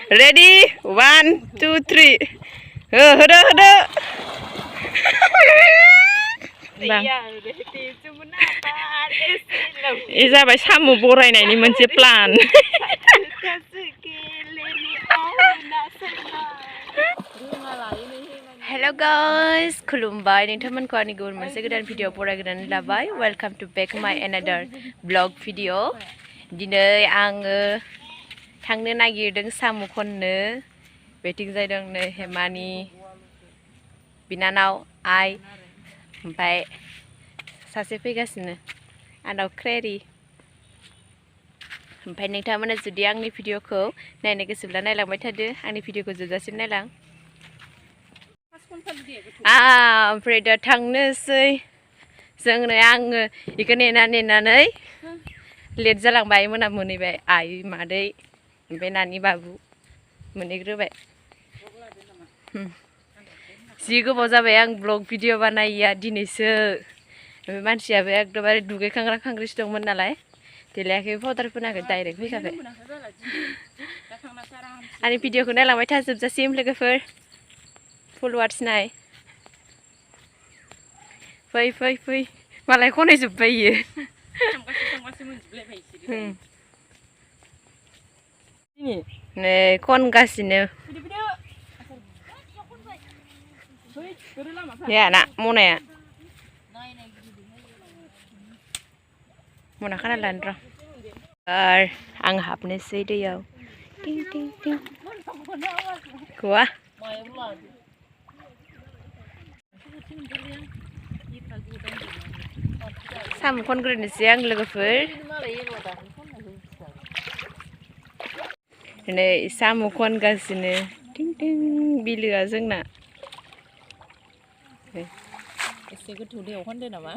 ready 1 2 3 hodo bang ini जाबाय साम' बरायनायनि मोनसे प्लान Hello guys, खुलुमबाय नोंथांमोनखौ आंनि गुबुन मोनसे गोदान भिडिअ बरायग्रोनानै लाबाय वेलकाम टू बैक माय अनदर ब्लॉग भिडिअ दिनै आङो थांनो नागिरदों साम' खननो बेथिंजाय दं नै हेमानि बिनानाव आइ ओमफ्राय सासे फैगासिनो आंनाव क्रेरि ओमफ्राय नोंथांमोना जुदि आंनि भिडिअखौ नायनो गोसोब्ला नायलांबाय थादो आंनि भिडिअखौ जोबजासिम नायलां ओमफ्राय दा थांनोसै जोंनो आङो बेखौ नेनानै लेट जालांबाय मोना मोनहैबाय आइ मादै ओमफ्राय नानि बाबु मोनहैग्रोबाय जि गोबाव जाबाय आं ब्लग भिडिअ बानायिया दिनैसो ओमफ्राय मानसियाबो एकदमबारे दुगैखांग्रा खांग्रिसो दंमोन नालाय देलायाखै पाउडार फोनाखै डाइरेक्ट फैखाबाय आंनि भिडिअखौ नायलांबाय था जोबजासिम लोगोफोर फल'वार्स नाय फै मालाय खनायजोब्बाय इयो नै खनगासिनो ना मनाया मना खाना लानो र' आं हाबनोसै दैयाव टिं टिं टिं गवा साम' खनग्रोनोसै आं लोगोफोर नै साम' खनगासिनो टिं टिं बिलोआ जोंना एसे गोथौ दैयाव खनदो नामा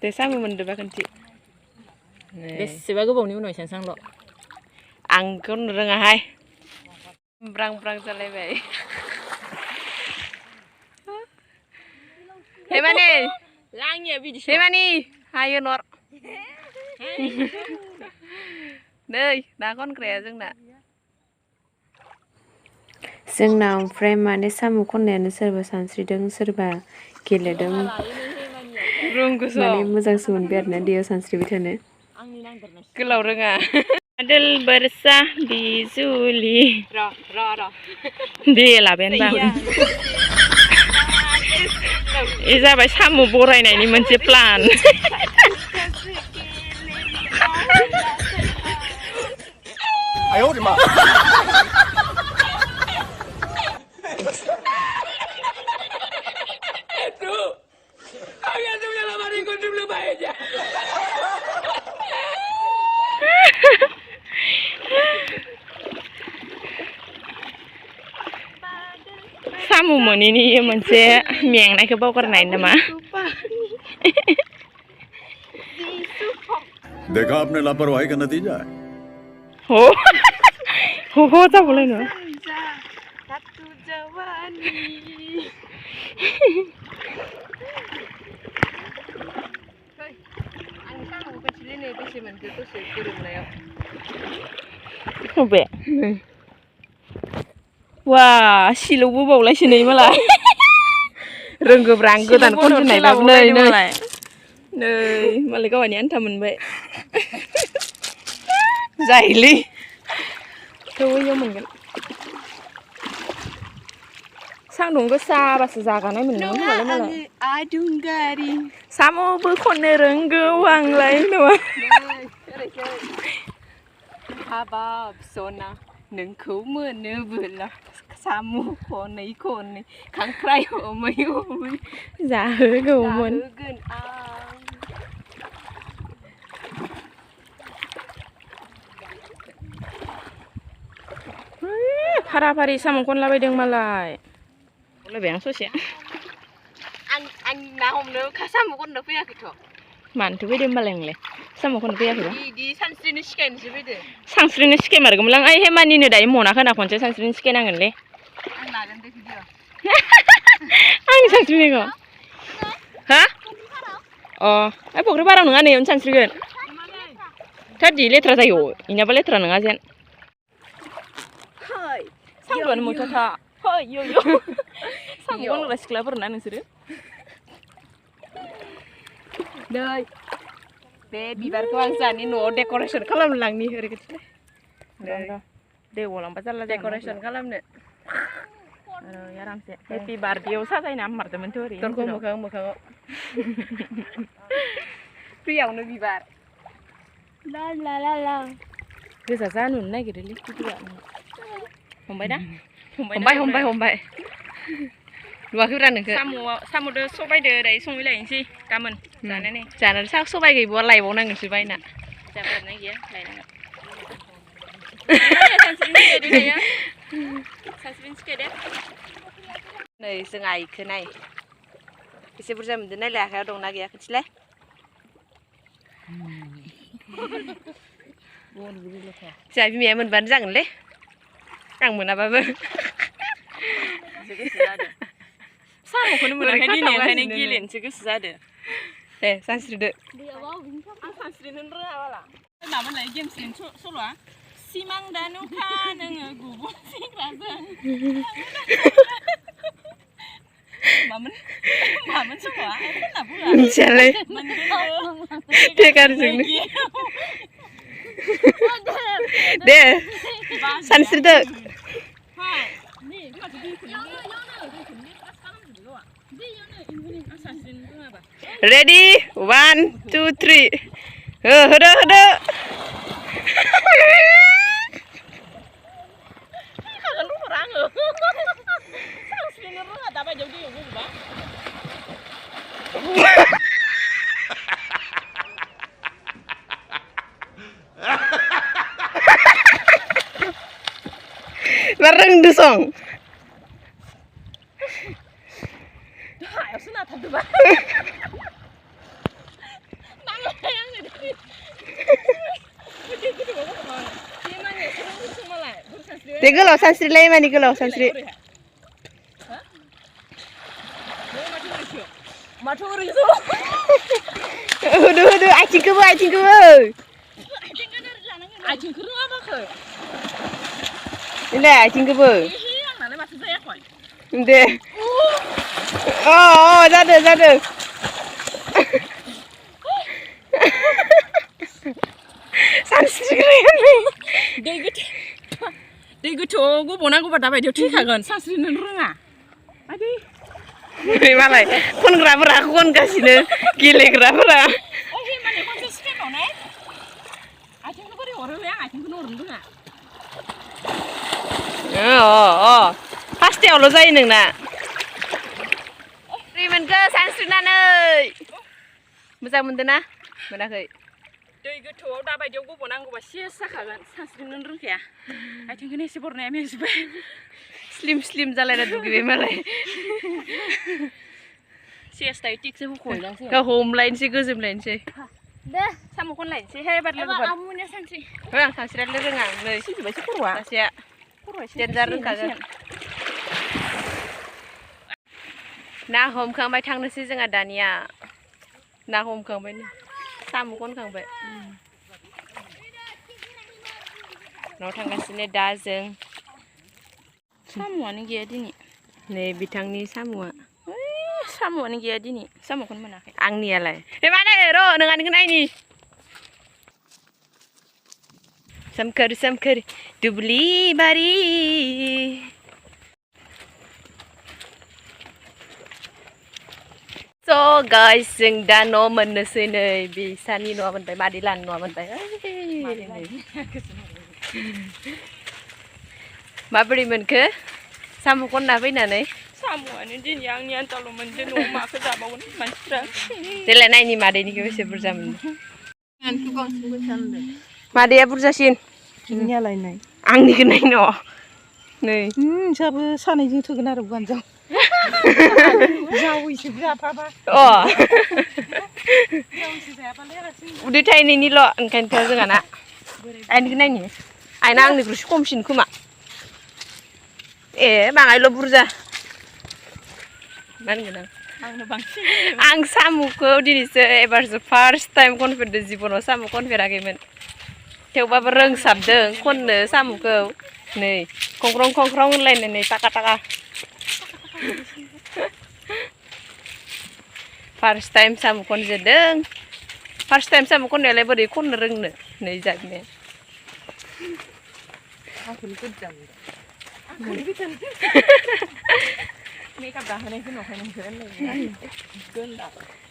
दे साम' मोनदोबा खोनथि बेसेबा गोबावनि उनाव एसेबांल' आं खननो रोङाहाय ब्रां जालायबाय हेमानि लाङिया बिदि हेमानि हायो नर नै ना खनग्राया जोंना ओमफ्राय माने साम' खननायानो सोरबा सानस्रिदों सोरबा गेलेदों माने मोजांसो मोनबाय आरोना दैयाव सानस्रिबाय थानो गोलाव रोङा आदोल बरसा बिजुलि दे लाबायानो बा ए जाबाय साम' बरायनायनि मोनसे प्लान आयौ मा साम' मोनैनि मोनसे मेंनायखौ बावगारनाय नामा देखा आपने लापरवाही का नतीजा है हो जाबोलाय न वा सिलौबो बावलायसो नै मालाय रोंगोब्रा आं गोदान खनजेननायबाबो नै मालाय गावहानि आन्था मोनबाय जायोलै थेवैयाव मोनगोन सान्दुं गोसाबासो जागानाय मोनगोन मालाय आदुंगारि साम'बो खननो रोंगौ आंलाय नङा हाबाब सना नोंखौ मोनोबोला साम' खनै खांख्राइ हमै जाहोगौमोन फारा-फारि साम' खनलाबायदों मालाय लायबाय आं ससे आं ना हमनो साम' खननो फैयाखैथ' मानोथो फैदों होनबालाय नोंलाय साम' खननो फैयाखैबा बिदि सानस्रिनो सिखायनोसो फैदो सानस्रिनो सिखायमारगौमोन आं हेमानिनो दायो मना खोना खनसे सानस्रिनो सिखायनांगोनलै आं लागोन दे भिडिअ आंनि सानस्रिनायखौ हा फख्रि बाराव नङा नै सानस्रिगोन थादि लेथ्रा जायो इनाबा लेथ्रा नङा जेन सामदुआनो मोथाथा फै यो यो साम' खनग्रा सिख्लाफोरना नोंसोरो नै बे बिबारखौ आं जानि न'आव डेक'रेसन खालामलांनि ओरैनो देवलांबा जारला डेक'रेसन खालामनो आरामसे हेपि बार्थडेआव साजायना मारदोंमोनथ' ओरै दरखौ मोखाङाव फ्रियावनो बिबार ला ला ला ला गोजा जानो नागिरोलै भिडिअ'आ हमबाय दा हमबाय नुवाखैब्रा नोंखो साम'दो सबायदो दायो संबाय लायनोसै गाबोन जानानै जानानै सा सबाय गैबावा लायबावनांगोनसो बायना जाबाय गैया लायनांगोन सानस्रिनो सिखायदो नै जों आइखौ नाय एसे बुरजा मोनदों नायलाय आखायाव दंना गैया खोथिलाय जोंहा बिमाया मोनबानो जागोनलै आं मोनाबाबो साम'खौनो मोनाखै दिनै ओंखायनो गेलेनोसो गोसो जादो दे सानस्रिदो आं सानस्रिनो रोङा बाला मामोन लाय गेम्स सल'आ सिमां दानुखा नोङो गुबुन सेंग्राजों मामोन सल'आ खोना बुङा मिथियालै टेकारजोंनो दे सानस्रिदो रेडि 1 2 3 होदो सानस्रिनो रोङा दाबायदियाव दैयाव गबा मा रोंदो सं हायावसो नाथाबदोबा नांलाय आंनो दे गोलाव सानस्रिलाय मानि गोलाव सानस्रि माथो ओरैसो होदो आथिंखौबो आथिंखौ रोङा माखो दे आथिंखौबो आंनालाय माथो जायाखै दे जादो सानस्रिग्रायानो दै गोथौ गब'नांगौबा दाबायदियाव थैखागोन सानस्रिनो रोङा नै मालाय खनग्राफोरा खनगासिनो गेलेग्राफोरा माने खनसे सिखायबावनाय आथिंखौ बोरै हरोलै आं आथिंखौनो हरनो रोङा फार्स्टआवल' जायो नोंना मोनखो सानस्रिनानै मोजां मोनदोंना मोनाखै दै गोथौआव दाबायदियाव गब'नांगौबा सेस जाखागोन सानस्रिनो रोंखाया आथिंखौनो एसे बरनाया मेजबाय स्लिम जालायना दुगैबाय मालाय सेस दायो टिकसो हुख'हैनांसै गाव हमलायनोसै गोजोमलायनोसै दे साम'खौनो लायनोसै हे एबार लोगोफोर आमुनिया सानस्रि आं सानस्रियानो रोङा नै सिजोबायसो खर'आ सासेया देन्जार रोंखागोन ना हमखांबाय थांनोसै जोंहा दानिया ना हमखांबाय साम' खनखांबाय न'आव थांगासिनो दा जों साम'आनो गैया दिनै नै बिथांनि साम'आ साम'आनो गैया दिनै साम'खौनो मोनाखै आंनियालाय माने र' नोंहानिखौ नायनि सोमखोर दुब्लि बारि स' गाइस जों दा न' मोननोसै नै बिसानि न'आ मोनबाय मादै लानि न'आ मोनबाय माबोरै मोनखो साम' खनना फैनानै साम'आनो दिनै आंनि आन्थाल' मोनदों न'आव माखौ जाबावगोन मानसिफ्रा देलाय नायनि मादैनिखौ बेसे बुरजा मोनदों मादैया बुरजासिन नोंनियालाय नाय आंनिखौ नायन' नै नोंसाबो सानैजों थोगोन आरो गानजाव जावैसो जाफाबा उदै थाइनैनिल' ओंखायनोथ' जोंहाना आइनिखौ नायनि आइना आंनिख्रुइसो खमसिन खोमा ए बाङायल' बुरजा मा होनगोन आं साम'खौ दिनैसो एबारसो फार्स्ट टाइम खनफेरदों जिबनाव साम' खनफेराखैमोन थेवबाबो रोंसाबदों खननो साम'खौ नै खंख्रं खंख्रं होनलायनानै टाका टाका फार्स्ट टाइम साम' खनजेनदों फार्स्ट टाइम साम' खननायालाय बोरै खननो रोंनो नै जादने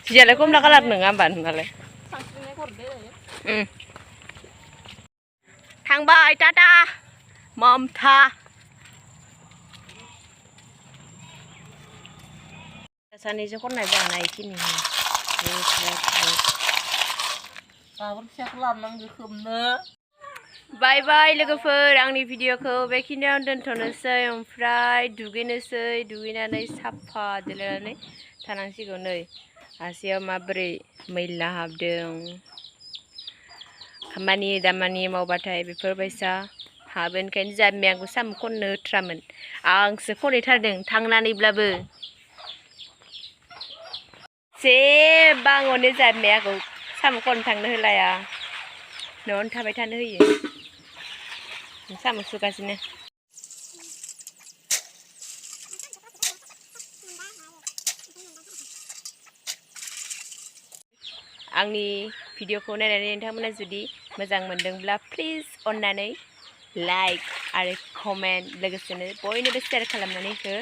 जियालाय कमला कालार नङा होमबा नोंनालाय थांबाय टाटा ममता सानैजों खननाय जाना इखिनि बाय बाय लोगोफोर आंनि भिडिअखौ बेखिनियावनो दोनथ'नोसै ओमफ्राय दुगैनानै साफा देलायनानै थानांसिगौ नै आसियाव माबोरै मैला हाबदों खामानि दामानि मावबाथाय बेफोरबायसा हाबो ओंखायनो जाम्बिया आंखौ साम' खननो होथ्रामोन आंसो खनहैथारदों थांनानैब्लाबो जेबो आंनो जाम्बिया आंखौ साम' खननो थांनो होलाया न'आवनो थाबाय थानो होयो साम' सुगासिनो आंनि भिडिअखौ नायनानै नोंथांमोना जुदि मोजां मोनदोंब्ला प्लिज अननानै लाइक आरो कमेन्ट लोगोसेनो बयनोबो शेयार खालामनानै हो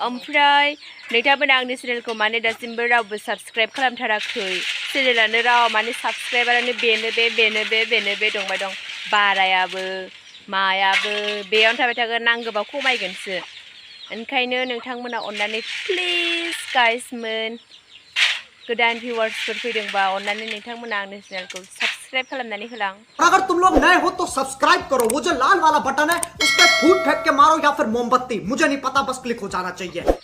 ओमफ्राय नोंथांमोना आंनि चेनेलखौ माने दासिमबो रावबो साबस्क्राइब खालामथाराखै चेनेलानो राव माने साबस्क्राइबारानो बेनो बे दंबाय दं बारायाबो मायाबो बेयावनो थाबाय थागोन नांगौबा खमायगोनसो ओंखायनो नोंथांमोना अननानै प्लिज गाइसमोन गोदान भिउवार्सफोर फैदोंबा अननानै नोंथांमोना आंनि चेनेलखौ साबस्क्राइब खालामनानै होलां अगर तुम लोग नए हो तो सब्सक्राइब करो वो जो लाल वाला बटन है उस पर फूट फेंक के मारो या फिर मोमबत्ती मुझे नहीं पता बस क्लिक हो जाना चाहिए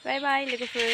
बाय बाय लोगोफोर